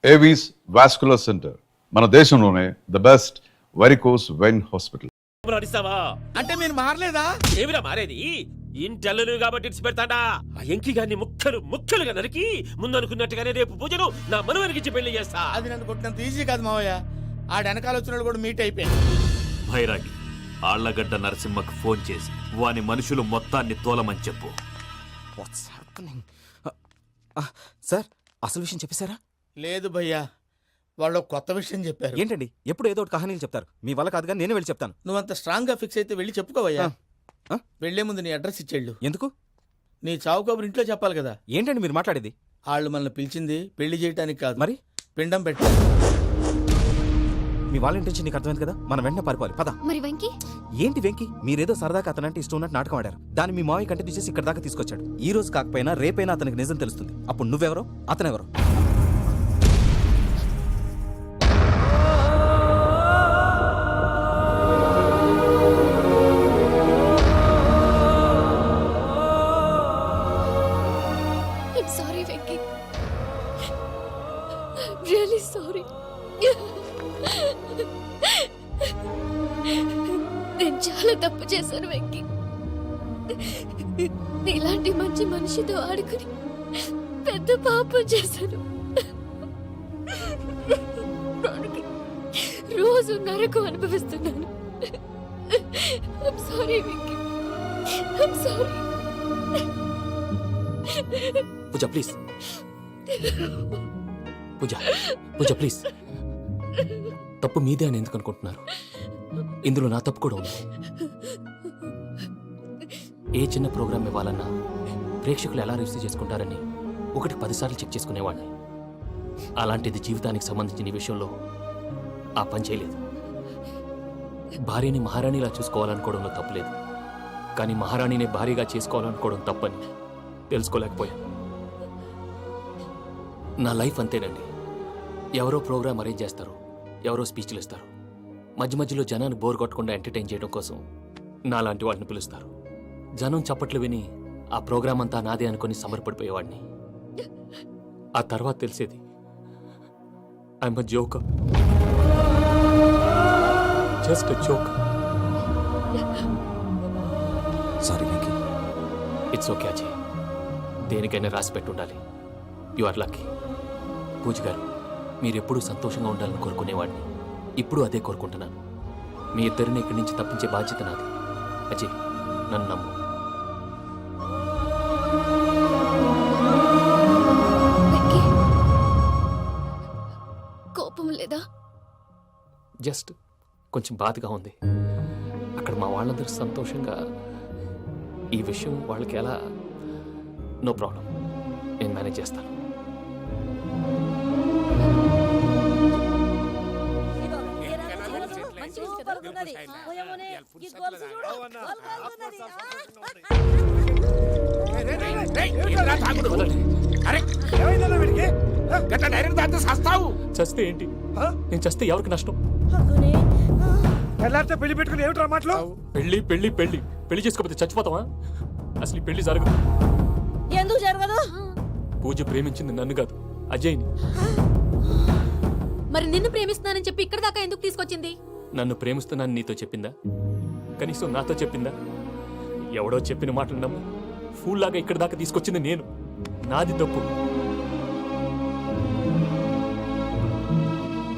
Avis vascular centre మన దేశంలోనే the best varicose vein hospital. అంటే మీరు మారలేదా? ఏమిరా మారేది? ఇంటల్లు కాబట్టి ఇట్స్ పెడతాడా? ఆ ఎంకి గారిని ముక్కలుగా నరికి ముందనుకున్నట్టుగానే రేపు పూజను నా మనవరికిచ్చి పెళ్లి చేస్తా. అది నన్ను కొట్టినంత ఈజీ కాదు మావయ్య. ఆ వెనకాల వచ్చిన కూడా మీట్ అయిపోయాడు. భైరాగి ఆళ్లగడ్డ నరసింహకు ఫోన్ చేసి వాని మనుషులు మొత్తాన్ని తోలమని చెప్పు. సార్ అసలు విషయం చెప్పేశారా? లేదు భయ్యా, వాళ్ళు కొత్త విషయం చెప్పారు. ఏంటండి ఎప్పుడు ఏదో ఒకటి కహానీలు చెప్తారు. మీ వల్ల కాదుగా నేనే వెళ్ళి చెప్తాను. నువ్వంత స్ట్రాంగ్ గా ఫిక్స్ అయితే వెళ్ళి చెప్పుకోవయ్యా. వెళ్లే ముందు నీ అడ్రస్ ఇచ్చేళ్ళు. ఎందుకు? నీ చావు కబురు ఇంట్లో చెప్పాలి కదా. ఏంటండి మీరు మాట్లాడేది? వాళ్ళు మనల్ని పిలిచింది పెళ్లి చేయడానికి కాదు, మరి పిండం పెట్టారు. మీ వాళ్ళ ఇంటెన్షన్ నీకు అర్థమైంది కదా. మనం వెంటనే పారిపోవాలి. పద. మరి వెంకీ? ఏంటి వెంకీ? మీరేదో సరదాగా అతనంటే ఇష్టం ఉన్నట్టు నాటకం ఆడారు. దాన్ని మీ మావయ్య కంటిన్యూ చేసి ఇక్కడ దాకా తీసుకొచ్చాడు. ఈ రోజు కాకపోయినా రేపైనా అతనికి నిజం తెలుస్తుంది. అప్పుడు నువ్వెవరో అతనెవరో. Sorry Venky, really sorry. నేను చాలా తప్పు చేశాను వెంకీ. నీలాంటి మంచి మనిషితో ఆడుకుని పెద్ద పాపం చేశాను. రోజు నరకం అనుభవిస్తున్నాను. Sorry Venky, sorry. Pooja please, Pooja please. తప్పు మీదే అని ఎందుకు అనుకుంటున్నారు? ఇందులో నా తప్పు కూడా ఉంది. ఏ చిన్న ప్రోగ్రామ్ ఇవ్వాలన్నా ప్రేక్షకులు ఎలా రిసీవ్ చేసుకుంటారని 10 సార్లు చెక్ చేసుకునేవాడిని. అలాంటిది జీవితానికి సంబంధించిన ఈ విషయంలో ఆ పని చేయలేదు. భార్యని మహారాణిలా చూసుకోవాలనుకోవడంలో తప్పులేదు, కానీ మహారాణిని భార్యగా చేసుకోవాలనుకోవడం తప్పని తెలుసుకోలేకపోయాను. నా లైఫ్ అంతేనండి. ఎవరో ప్రోగ్రామ్ అరేంజ్ చేస్తారు, ఎవరో స్పీచ్లు ఇస్తారు. మధ్యలో జనాన్ని బోర్ కొట్టకుండా ఎంటర్టైన్ చేయడం కోసం నాలాంటి వాడిని పిలుస్తారు. జనం చప్పట్లు విని ఆ ప్రోగ్రామ్ అంతా నాదే అనుకుని సమర్పడిపోయేవాడిని. ఆ తర్వాత తెలిసేది I'm a joker, just a joker. Sorry Venky. It's okay Ajay, దేనికైనా రాసి పెట్టి ఉండాలి. You are lucky. పూజ గారు, మీరెప్పుడూ సంతోషంగా ఉండాలని కోరుకునేవాడిని. ఇప్పుడు అదే కోరుకుంటున్నాను. మీ ఇద్దరిని ఇక్కడి నుంచి తప్పించే బాధ్యత నాది. అజయ్, నన్ను నమ్ము. వెంకీ, కోపం లేదా? జస్ట్ కొంచెం బాధగా ఉంది. అక్కడ మా వాళ్ళందరూ సంతోషంగా, ఈ విషయం వాళ్ళకి ఎలా? నో ప్రాబ్లం, నేను మేనేజ్ చేస్తాను. చస్తే ఏంటి? నేను చస్తే ఎవరికి నష్టం? పెళ్లి పెట్టుకుని ఏమిట్రా మాటలు? పెళ్లి పెళ్లి పెళ్లి పెళ్లి చేసుకోకపోతే చచ్చిపోతావా? అసలు ఈ పెళ్లి జరగదు. ఎందుకు జరగదు? పూజ ప్రేమించింది నన్ను కాదు, అజయ్ని. మరి నిన్ను ప్రేమిస్తున్నానని చెప్పి ఇక్కడ దాకా ఎందుకు తీసుకొచ్చింది? నన్ను ప్రేమిస్తున్నాను నీతో చెప్పిందా? కనీసం నాతో చెప్పిందా? ఎవడో చెప్పిన మాటలు నమ్మి ఫూల్ లాగా ఇక్కడ దాకా తీసుకొచ్చింది నేను. నాది తప్పు.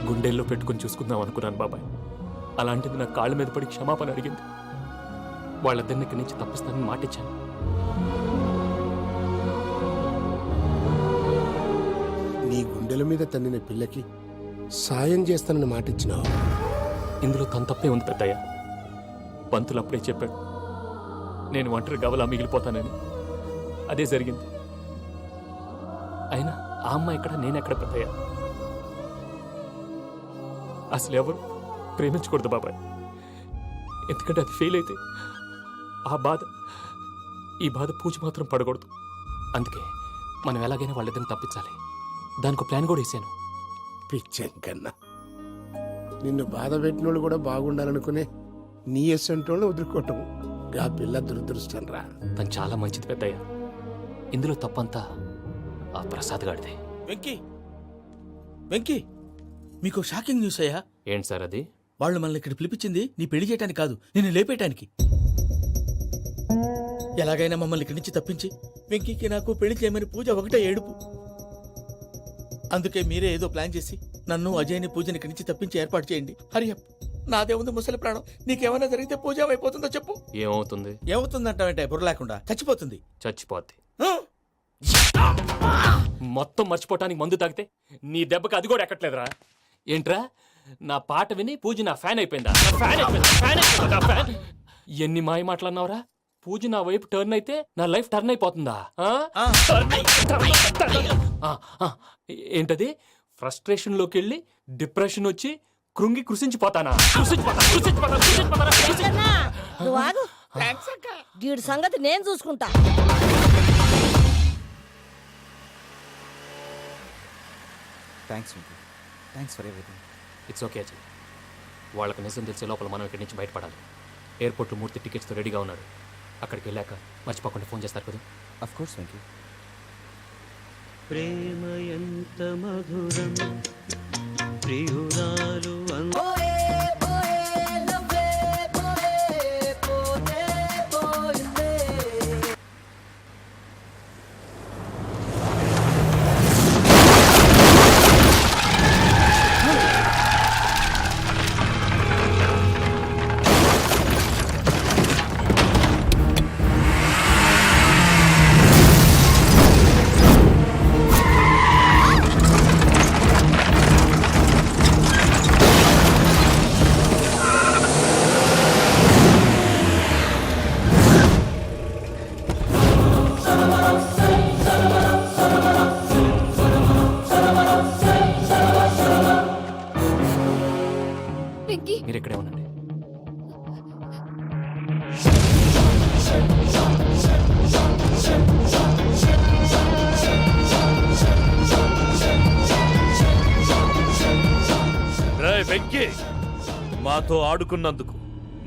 గుండెల్లో పెట్టుకుని చూసుకుందాం అనుకున్నాను బాబాయ్. అలాంటిది నా కాళ్ళ మీద పడి క్షమాపణ అడిగింది. వాళ్ళిద్దరిని ఇక్కడి నుంచి తప్పిస్తానని మాటిచ్చాను. నీ గుండెల మీద తన్నిన పిల్లకి సాయం చేస్తానని మాటిచ్చినావు. ఇందులో తన తప్పే ఉంది పెద్దయ్య. పంతులు అప్పుడే చెప్పాడు నేను ఒంటరి గవలా మిగిలిపోతానని. అదే జరిగింది. అయినా ఆ అమ్మాయి ఎక్కడ, నేనెక్కడ పెద్దయ్య? అసలు ఎవరు ప్రేమించకూడదు బాబాయ్. ఎందుకంటే అది ఫెయిల్ అయితే ఆ బాధ, ఈ బాధ పూజ మాత్రం పడకూడదు. అందుకే మనం ఎలాగైనా వాళ్ళిద్దరిని తప్పించాలి. దానికి ప్లాన్ కూడా వేసాను. పిచ్చంకన్నా, నిన్ను బాధ పెట్టినోళ్ళు కూడా బాగుండాలనుకునే నీ ఎస్సంటోళ్ళు వదులుకోవటం ఆ పిల్ల దురదృష్టం రా. తను చాలా మంచిది పెద్దయ్య. ఇందులో తప్పంతా ఆ ప్రసాద్ గాడిదే. వెంకీ, వెంకీ మీకు షాకింగ్ న్యూస్ అయ్యా. ఏంటి సార్ అది? వాళ్ళు మనల్ని ఇక్కడ పిలిపించింది నీ పెళ్లి చేయడానికి కాదు, నిన్ను లేపేయటానికి. ఎలాగైనా మమ్మల్ని ఇక్కడి నుంచి తప్పించి వెంకీకి నాకు పెళ్లి చేయమని పూజ ఒకటే ఏడుపు. అందుకే మీరే ఏదో ప్లాన్ చేసి నన్ను అజయ్ని పూజని ఇక్కడి నుంచి తప్పించి ఏర్పాటు చేయండి. హరియప్, నాదే ఉంది ముసలి ప్రాణం. నీకేమైనా జరిగితే పూజ అయిపోతుందో చెప్పు. ఏమవుతుంది? ఏమవుతుందంటావేంటే బుర్ర లేకుండా చచ్చిపోతుంది. చచ్చిపోద్ది. ఆ? మొత్తం మర్చిపోవటానికి మందు తాగితే నీ దెబ్బకి అది కూడా ఎక్కట్లేదురా. ఏంట్రా, నా పాట విని పూజ నా ఫ్యాన్ అయిపోయిందా? నా ఫ్యాన్ అయిపోయిందా? ఫ్యాన్ అయిపోయిందా? నా ఫ్యాన్? ఎన్ని మాయ మాటలన్నావురా? పూజ నా వైపు టర్న్ అయితే నా లైఫ్ టర్న్ అయిపోతుందా? ఆ? ఆ, ఆ, ఏంటది? ఫ్రస్ట్రేషన్ లోకి వెళ్ళి డిప్రెషన్ వచ్చి కృంగి కృషించిపోతానా? అన్నా, నువ్వు ఆగు. వీడి సంగతి నేను చూసుకుంటా. Thanks Venky, thanks for everything. It's okay Ajay. వాళ్ళకి నిజం తెలిసే లోపల మనం ఇక్కడి నుంచి బయటపడాలి. ఎయిర్పోర్ట్లో మూర్తి టికెట్స్తో రెడీగా ఉన్నాడు. అక్కడికి వెళ్ళాక మర్చిపోకుండా ఫోన్ చేస్తారు కదా. Of course Venky. ప్రేమ ఎంత మధురం ప్రియురాలు వెంకీ, మీరు ఇక్కడే ఉండండి. రేయ్ వెంకీ, మాతో ఆడుకున్నందుకు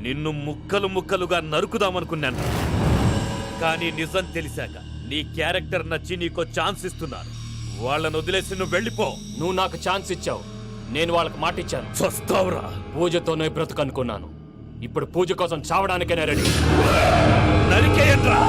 నిన్ను ముక్కలు ముక్కలుగా నరుకుదామనుకున్నాను. కానీ నిజం తెలిసాక నీ క్యారెక్టర్ నచ్చి నీకో ఛాన్స్ ఇస్తున్నాను. వాళ్ళను వదిలేసి నువ్వు వెళ్ళిపో. నువ్వు నాకు ఛాన్స్ ఇచ్చావు, నేను వాళ్ళకి మాట ఇచ్చాను. చస్తావురా. పూజతోనే బ్రతుకనుకున్నాను. ఇప్పుడు పూజ కోసం చావడానికైనా రెడీ. నరికేయండ్రా.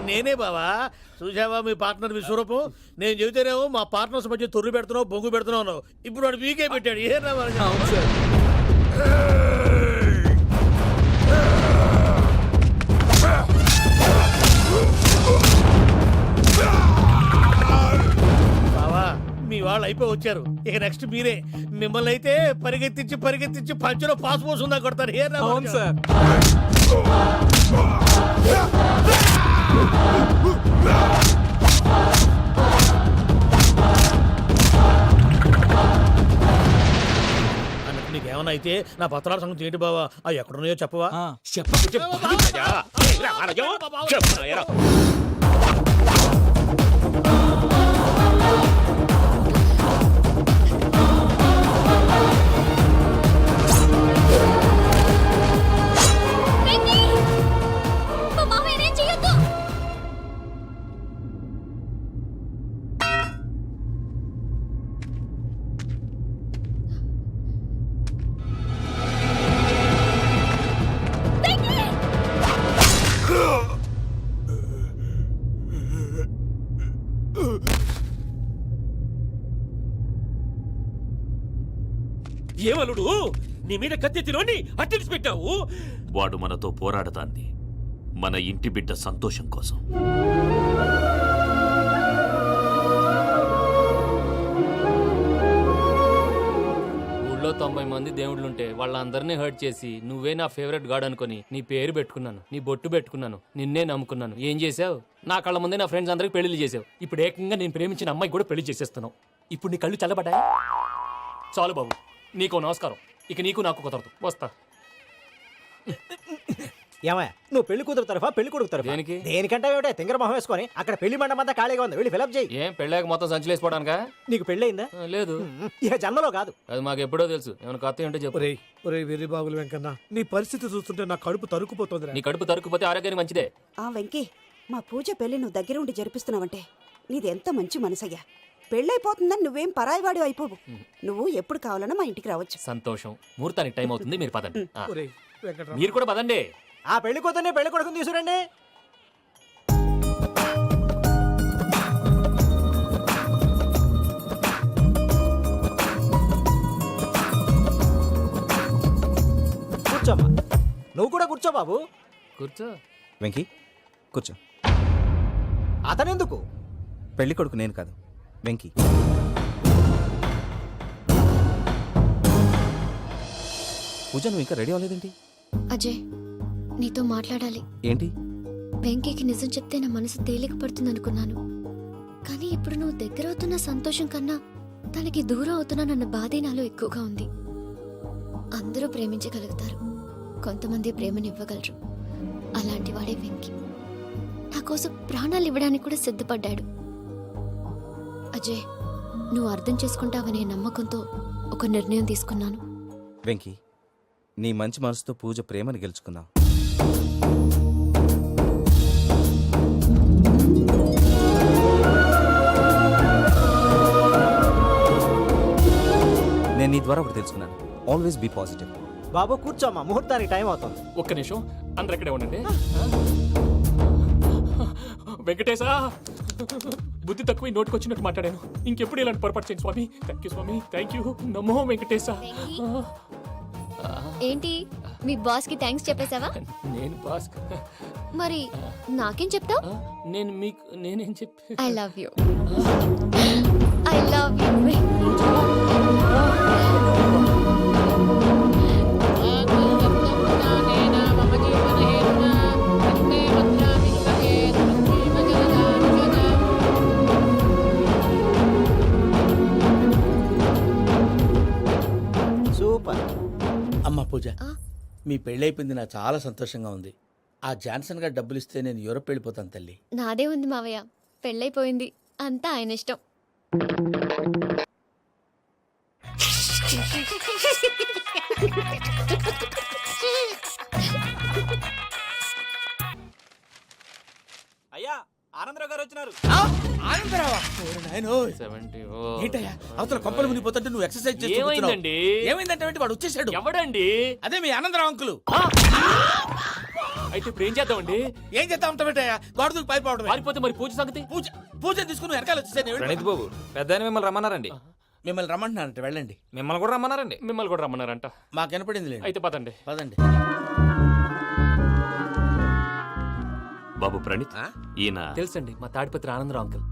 నేనే బావా. చూసావా మీ పార్ట్నర్ విశ్వరూపం? నేను చెబితేనేమో మా పార్ట్నర్స్ మధ్య తొర్రు పెడుతున్నావు, బొంగు పెడుతున్నావు. ఇప్పుడు వాడు వీకే పెట్టాడు. ఏ బావా, మీ వాళ్ళు అయిపోయి వచ్చారు. ఇక నెక్స్ట్ మీరే. మిమ్మల్ని అయితే పరిగెత్తించి పరిగెత్తించి పంచలో పాస్ పోసుందా కొడతారు. ఏ సార్. అన్నట్టు నీకేమన్నా అయితే నా పత్రాల సంగతి ఏంటి బావా? అవి ఎక్కడున్నాయో చెప్పవా? వెంకీ, మా మామయ్యనేం చెయ్యొద్దు. వెంకీ! ఏమలుడు నీ మీద కత్తెత్తిలోని అట్టెలిసి పెట్టావు. వాడు మనతో పోరాడతాంది మన ఇంటి బిడ్డ సంతోషం కోసం. ఊళ్ళో 90 మంది దేవుళ్ళుంటే వాళ్ళందరినీ హర్ట్ చేసి నువ్వే నా ఫేవరెట్ గాడ్ అనుకుని నీ పేరు పెట్టుకున్నాను, నీ బొట్టు పెట్టుకున్నాను, నిన్నే నమ్ముకున్నాను. ఏం చేసావు? నా కళ్ళ ముందే నా ఫ్రెండ్స్ అందరికి పెళ్లి చేసావు. ఇప్పుడు ఏకంగా నేను ప్రేమించిన అమ్మాయి కూడా పెళ్లి చేసేస్తున్నావు. ఇప్పుడు నీ కళ్ళు చల్లబడ్డాయి. చాలు బాబు, నీకో నమస్కారం. ఇక నీకు నాకు కుదరదు. వస్తా. ఏమయ్య నువ్వు పెళ్లి కూతురు తరఫా పెళ్లి కొడుకు తరఫా? దేనికి? దేనికంటే ఏమిటో తింగర మొహం వేసుకొని అక్కడ పెళ్లి మండపం అంతా ఖాళీగా ఉంది, వెళ్ళి ఫిలప్ చేయి. ఏం పెళ్ళాక మొత్తం సంచలేసిపోవడానికా? నీకు పెళ్ళయిందా? లేదు. ఇక జన్మలో కాదు. అది మాకు ఎప్పుడో తెలుసు. ఏమైనా కొత్త ఏంటో చెప్పు. ఒరే వెర్రి బాబులు వెంకన్న, నీ పరిస్థితి చూస్తుంటే నా కడుపు తరుక్కుపోతుంది. నీ కడుపు తరుక్కుపోతే ఆరోగ్యానికి మంచిదే. ఆ వెంకీ, మా పూజ పెళ్లి నువ్వు దగ్గర ఉండి జరిపిస్తున్నావంటే నీదెంత మంచి మనసయ్యా. పెళ్ళైపోతుందని నువ్వేం పరాయివాడి అయిపోవు. నువ్వు ఎప్పుడు కావాలన్నా మా ఇంటికి రావచ్చు. సంతోషం. ముహూర్తానికి టైం అవుతుంది, మీరు పదండి. ఆ. ఒరేయ్ వెంకట్రావు, మీరు కూడా పదండి. ఆ పెళ్లి కూతుర్ని పెళ్లి కొడుకుని తీసుకురండి. కూర్చోమ్మా, నువ్వు కూడా కూర్చో బాబు. కూర్చో. వెంకీ కూర్చో. అతనెందుకు? పెళ్లి కొడుకు నేను కాదు, వెంకీ. పూజ, నువ్వు ఇంకా రెడీ అవ్వలేదేంటి? అజయ్, నీతో మాట్లాడాలి. ఏంటి? వెంకీకి నిజం చెప్తే నా మనసు తేలిక పడుతుంది అనుకున్నాను. కానీ ఇప్పుడు నువ్వు దగ్గర అవుతున్న సంతోషం కన్నా తనకి దూరం అవుతున్నానన్న బాధే నాలో ఎక్కువగా ఉంది. అందరూ ప్రేమించగలుగుతారు, కొంతమంది ప్రేమనివ్వగలరు. అలాంటి వాడే వెంకీ. నా కోసం ప్రాణాలు ఇవ్వడానికి కూడా సిద్ధపడ్డాడు. అజయ్, నువ్వు అర్థం చేసుకుంటావనే నమ్మకంతో ఒక నిర్ణయం తీసుకున్నాను. వెంకీ, నీ మంచి మనసుతో పూజ ప్రేమని గెలుచుకుందాం. నేను నీ ద్వారా ఒకటి తెలుసుకున్నాను. Always be positive. బాబు కూర్చోమ్మా, ముహూర్తానికి టైం అవుతుంది. ఒక్క నిమిషం, అందరు ఎక్కడే ఉండండి. వెంకటేశా, బుద్ధి తక్కువ నోటికి వచ్చినట్టు మాట్లాడాను. ఇంకెప్పుడు ఇలాంటి పొరపాటు చేయండి స్వామి. థ్యాంక్ యూ స్వామి, థ్యాంక్ యూ. నమో వెంకటేశా. ఏంటి, మీ బాస్ కి థ్యాంక్స్ చెప్పేశావా? నేను బాస్. మరి నాకేం చెప్తావు? నేను మీకు నేనేం చెప్పి. I love you. I love you. Super. అమ్మ పూజ, ఆ? మీ పెళ్ళైపోయింది, నాకు చాలా సంతోషంగా ఉంది. ఆ జాన్సన్ గారు డబ్బులు ఇస్తే నేను యూరోప్ వెళ్ళిపోతాను తల్లి. నాదే ఉంది మావయ్య, పెళ్ళైపోయింది, అంతా ఆయన ఇష్టం. అయ్యా, ఆనందరావు గారు వచ్చినారు. ఆనందరావా? ఓరి నాయనోయ్. 70. ఏంటయ్యా, అవతల కొంపలు మునిగిపోతుంటే నువ్వు ఎక్సర్సైజ్ చేస్తూ కూర్చున్నావు. ఏమైందండి? ఏమైందంటే వాడు వచ్చేసాడు. ఎవడండి? అదే మీ ఆనందరావు అంకులు. అయితే ఇప్పుడు ఏం చేద్దామండి? ఏం చేస్తా ఉంటావేటయ్యా, గోడ దూకి పైపోవడమే. పారిపోతే మరి పూజ సంగతి? పూజ తీసుకుని వెనకాల వచ్చేసాను. ప్రణీత్ బాబు, పెద్ద మిమ్మల్ని రమ్మన్నారండి. మిమ్మల్ని రమ్మంటున్నారంట, వెళ్ళండి. మిమ్మల్ని కూడా రమ్మన్నారండి. మిమ్మల్ని కూడా రమ్మన్నారంట. మాకు వినపడింది లేండి. అయితే పదండి. పదండి. బాబు ప్రణీత్, ఈయన తెలుసండి, మా తాడిపత్రి ఆనందరావు అంకుల్.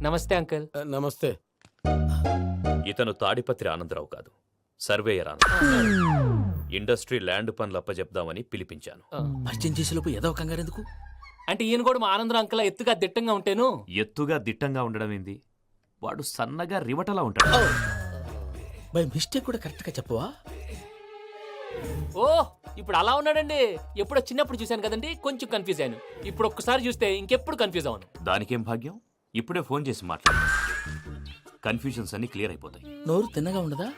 నమస్తే అంకుల్. నమస్తే. ఇతను తాడిపత్రి ఆనందరావు కాదు, సర్వేయర్ ఆనందరావు. ఇండస్ట్రీ ల్యాండ్ పనులు అప్పచెప్దామని పిలిపించాను. పరిచయం చేసేలోపు ఏదో కంగారు ఎందుకు? అంటే ఈయన కూడా మా ఆనందరావు అంకుల్ ఎత్తుగా దిట్టంగా ఉంటాను. ఎత్తుగా దిట్టంగా ఉండడం ఏంది, వాడు సన్నగా రివటలా ఉంటాడు. బై మిస్టేక్ కూడా కరెక్ట్ గా చెప్పవా? ఓ, ఇప్పుడు అలా ఉన్నాడండి. ఎప్పుడో చిన్నప్పుడు చూశాను కదండి, కొంచెం కన్ఫ్యూజ్ అయ్యాను. ఇప్పుడు ఒక్కసారి చూస్తే ఇంకెప్పుడు కన్ఫ్యూజ్ అవ్వను. దానికేం భాగ్యం, ఇప్పుడే ఫోన్ చేసి మాట్లాడు. కన్ఫ్యూజన్స్ అన్ని క్లియర్ అయిపోతాయి. నోరు తిన్నగా ఉండదా?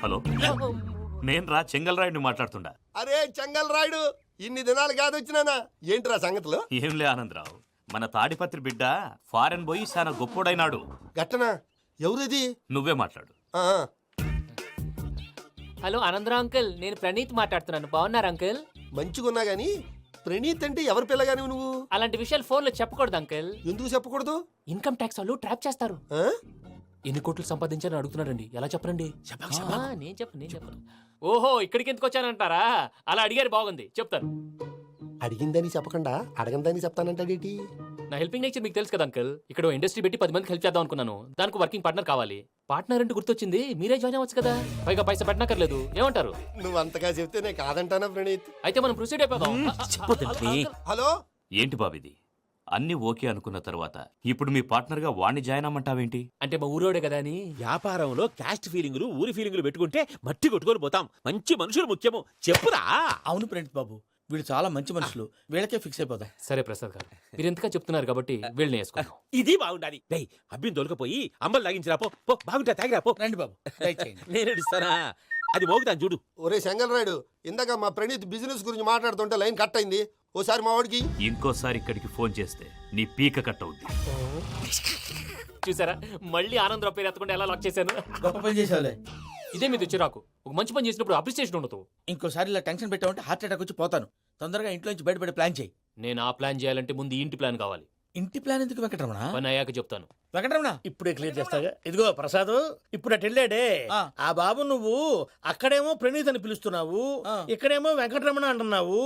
హలో, నేను రా చెంగల్రాయుడిని మాట్లాడుతుండా. అరే చెంగల్ రాయుడు, ఇన్ని దినాలు కాదు వచ్చినానా? ఏంట్రా సంగతులు? ఏంలే ఆనందరావు, మన తాడిపత్రి బిడ్డ ఫారెన్ పోయి చాలా గొప్పోడైనాడు. గట్టనా? ఎవరిది? నువ్వే మాట్లాడు. ఆ, హలో ఆనందరావు అంకుల్, నేను ప్రణీత్ మాట్లాడుతున్నాను. బాగున్నారు అంకుల్? మంచిగున్నా గాని ప్రణీత్ అంటే ఎవరి పిల్లగాని నువ్వు అలాంటి విషయాలు ఫోన్లో చెప్పకూడదు అంకుల్. ఎందుకు చెప్పకూడదు? ఇన్కమ్ ట్యాక్స్ వాళ్ళు ట్రాప్ చేస్తారు. ఆ? ఎన్ని కోట్లు సంపాదించాలని అడుగుతున్నాడండి. ఎలా చెప్పరండి? నేను చెప్పను. ఓహో, ఇక్కడికి ఎందుకు వచ్చానంటారా? అలా అడిగారు, బాగుంది, చెప్తాను. అడిగిందని చెప్పకుండా అడగందని చెప్తానంటాడేటి? నా హెల్పింగ్ నేచర్ మీకు తెలుసు కదా అంకల్. ఇక్కడ ఇండస్ట్రీ పెట్టి 10 మందికి హెల్ప్ చేద్దాం అనుకున్నాను. దానికి వర్కింగ్ పార్ట్నర్ కావాలి. పార్ట్నర్ అంటే గుర్తొచ్చింది, మీరే జాయిన్ అవ్వచ్చు కదా. పైగా పైసా పెట్టనక్కర్లేదు. ఏమంటారు? నువ్వు అంతగా చెప్తేనే కాదంటానా ప్రణీత్? అయితే మనం ప్రొసీడ్ అయిపోదాం. హలో, ఏంటి బాబిది? అన్ని ఓకే అనుకున్న తర్వాత ఇప్పుడు మీ పార్ట్నర్ గా వాణ్ణి జాయిన్ అమ్మంటావేంటి? అంటే మా ఊరోడే కదా అని. వ్యాపారంలో క్యాస్ట్ ఫీలింగులు ఊరి ఫీలింగులు పెట్టుకుంటే మట్టి కొట్టుకొని పోతాం. మంచి మనుషులు ముఖ్యము. చెప్పురా. అవును ప్రణీత్ బాబు, వీళ్ళు చాలా మంచి మనుషులు, వీళ్ళకే ఫిక్స్ అయిపోదాం. సరే ప్రసాద్ గారు, మీరు ఎంతగా చెప్తున్నారు కాబట్టి వీళ్ళని వేసుకున్నాం. ఇది బాగుండాలి. డై అబ్బిని దొలకపోయి అమ్మలు లాగించిరా పో. పో బాగుంటా తాగిరా పో. రండి బాబు, దయచేయండి. నేను ఇస్తానా? అది మోగుతాను చూడు. ఒరే చెంగల్ రాయుడు, ఇందాక మా ప్రణీత్ బిజినెస్ గురించి మాట్లాడుతుంటే లైన్ కట్ అయింది. ఓసారి మా వాడికి ఇంకోసారి ఇక్కడికి ఫోన్ చేస్తే నీ పీక కట్ అవుద్ది. చూసారా, మళ్ళీ ఆనందరావు పేరు ఎత్తకుండా ఎలా లాక్ చేశాను. గొప్ప పని చేసావులే. ఇదే మీద చిరాకు. ఒక మంచి పని చేసినప్పుడు అప్రిసియేషన్ ఉండదు. ఇంకోసారి ఇలా టెన్షన్ పెట్టామంటే హార్ట్ అటాక్ వచ్చి పోతాను. తొందరగా ఇంట్లో నుంచి బయటపడే ప్లాన్ చేయి. నేను ఆ ప్లాన్ చేయాలంటే ముందు ఈ ఇంటి ప్లాన్ కావాలి. ఇంటి ప్లాన్ ఎందుకు వెంకటరమణ? పని అయ్యాక చెప్తాను. వెంకటరమణ, ఇప్పుడే క్లియర్ చేస్తాగా. ఇదిగో ప్రసాద్, ఇప్పుడు అటు వెళ్ళాడే ఆ. ఆ బాబు, నువ్వు అక్కడేమో ప్రణీత్ అని పిలుస్తున్నావు, ఆ. ఇక్కడేమో వెంకటరమణ అంటున్నావు.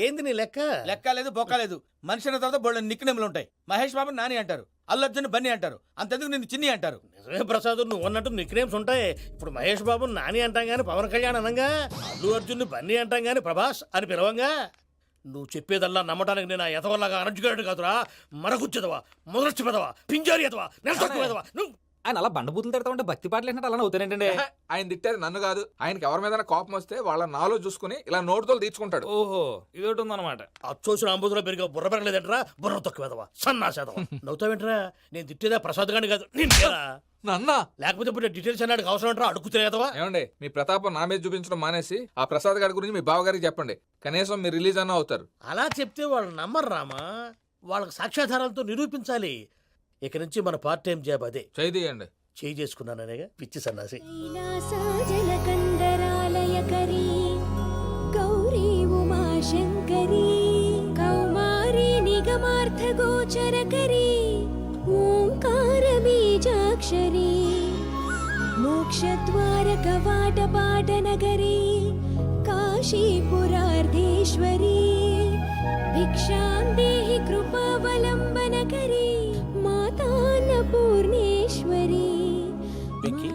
ఏంది నీ లెక్క? లెక్క లేదు, బొక్క లేదు. మనిషి అన్న తర్వాత బోళ్ళ నిక్నెములు ఉంటాయి. మహేష్ బాబు నాని అంటారు, అల్లు అర్జున్ బన్నీ అంటారు, అంతెందుకు నిన్ను చిన్ని అంటారు. నిజమే ప్రసాద్, నువ్వు అన్నట్టు నిక్నేమ్స్ ఉంటాయి. ఇప్పుడు మహేష్ బాబు నాని అంటాం గాని పవన్ కళ్యాణ్ అనంగా, అల్లు అర్జున్ బన్నీ అంటాం గాని ప్రభాస్ అని పిలవంగా. నువ్వు చెప్పేదల్లా నమ్మటానికి నేను ఎతవల్లాగా అనర్జుకేటెడ్ కాదురా. మరగుచ్చదవా, మొదలచ్చి పెదవా, పింజారి ఎదవా, నెలసొక్కుదవా నువ్వు. ఆయన అలా బండబూతులు తిడతా ఉంటే భక్తి పాటలు ఏంటంటే అలా అవుతానంటే. ఆయన తిట్టేది నన్ను కాదు, ఆయనకి ఎవరి మీద కోపం వస్తే వాళ్ళ నాలో చూసుకుని ఇలా నోటుతో తీర్చుకుంటాడు. ఓహో, ఇదొకటి ఉందన్నమాట. అచ్చోసిన అంబుధులో పెరిగే బుర్ర పెరగలేదంటరా, బుర్ర తొక్కువేదవా, సన్నాసేదవా. నవ్వుతావేంట్రా? నేను తిట్టేదా ప్రసాద్ గాని కాదు నిన్నేరా. నన్న లేకపోతే ఇప్పుడు డీటెయిల్స్ అన్నాడు అవసరం అంటారా? అడుగుతులేదవా. ఏమండి, మీ ప్రతాపం నా మీద చూపించడం మానేసి ఆ ప్రసాద్ గారి గురించి మీ బావగారికి చెప్పండి. కనీసం మీరు రిలీజ్ అన్న అవుతారు. అలా చెప్తే వాళ్ళు నమ్మరు రామా. వాళ్ళకి సాక్ష్యాధారాలతో నిరూపించాలి. ఇక నుంచి మన పార్ట్ టైం జాబ్ అదే. చేయండి. చేయి చేసుకున్నాననేగా పిచ్చి సన్నాసి. కైలాసజలకందరాలయకరీ గౌరీ ఉమాశంకరీ కౌమారీ నిగమార్థగోచరకరీ ఓంకార బీజాక్షరీ మోక్షద్వారకవాటపాటనగరీ కాశీపురార్ధేశ్వరీ భిక్షాం దేహి కృపావలంబనకరీ మాతాన్నపూర్ణేశ్వరీ. వెంకీ,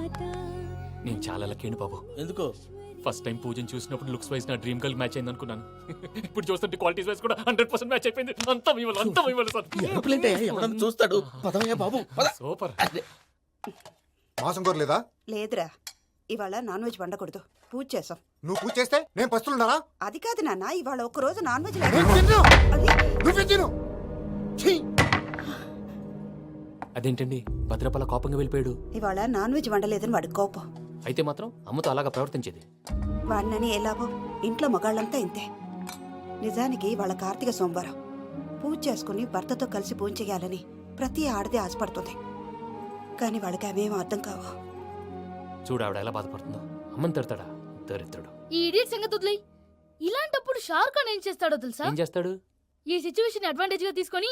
నేను చాలా లక్కీ బాబు. ఎందుకో? ఫస్ట్ టైం పూజను చూసినప్పుడు లుక్స్ వైజ్ నా డ్రీమ్ గర్ల్ మ్యాచ్ అయింది అనుకున్నాను. ఇప్పుడు చూస్తుంటే క్వాలిటీస్ వైజ్ కూడా 100% మ్యాచ్ అయిపోయింది. అంతా మీ వల్ల సార్. ఎవడన్నా చూస్తాడు. పదవయ్యా బాబు, పద. సూపర్. మాసం కోరలేదా? లేదురా, ఇవాళ నాన్ వెజ్ వండకూడదు. పూజ చేసాం. నువ్వు పూజ చేస్తే నేను పస్తులున్నారా? అది కాదు నాన్న, ఇవాళ ఒక్క రోజు నాన్ వెజ్ నువ్వే తిను. అదేంటండి భద్రపల కోపంగా వెళ్ళిపోయాడు? ఇవాళ నాన్ వెజ్ వండలేదని వాడి కోపం. అయితే మాత్రం అమ్మతో అలాగా ప్రవర్తించేది. వాడినని ఎలాగో ఇంట్లో మగాళ్ళంతా ఇంతే. నిజానికి వాళ్ళ కార్తీక సోమవారం పూజ చేసుకుని భర్తతో కలిసి పూజ చేయాలని ప్రతి ఆడది ఆశపడుతుంది. కానీ వాళ్ళకి అవేం అర్థం కావు. చూడు ఆవిడ ఎలా బాధపడుతుందో. అమ్మని తిడతాడా దరిద్రుడు. ఈ ఇడియట్ సంగతి వదిలేయ్. ఇలాంటప్పుడు షారుఖ్ ఖాన్ ఏం చేస్తాడో తెలుసా? ఏం చేస్తాడు? ఈ సిచ్యువేషన్ అడ్వాంటేజ్ గా తీసుకొని